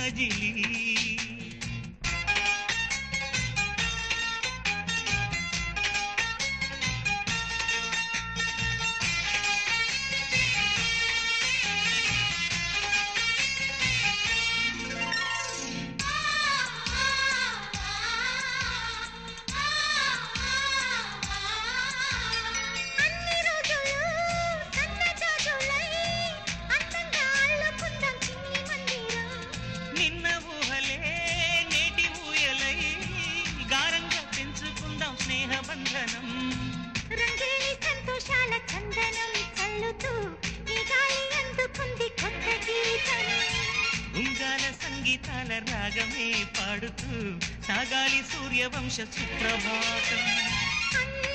మజిలీ స్నేహబంధనం రంగేలి సంతోషాల చందనం చల్లుతూ ఈ గాలి అందుకుంది కొత్త గీతం ఉంగాల సంగీతాల రాగమే పాడుతూ సాగాలి సూర్యవంశ సుప్రభాతం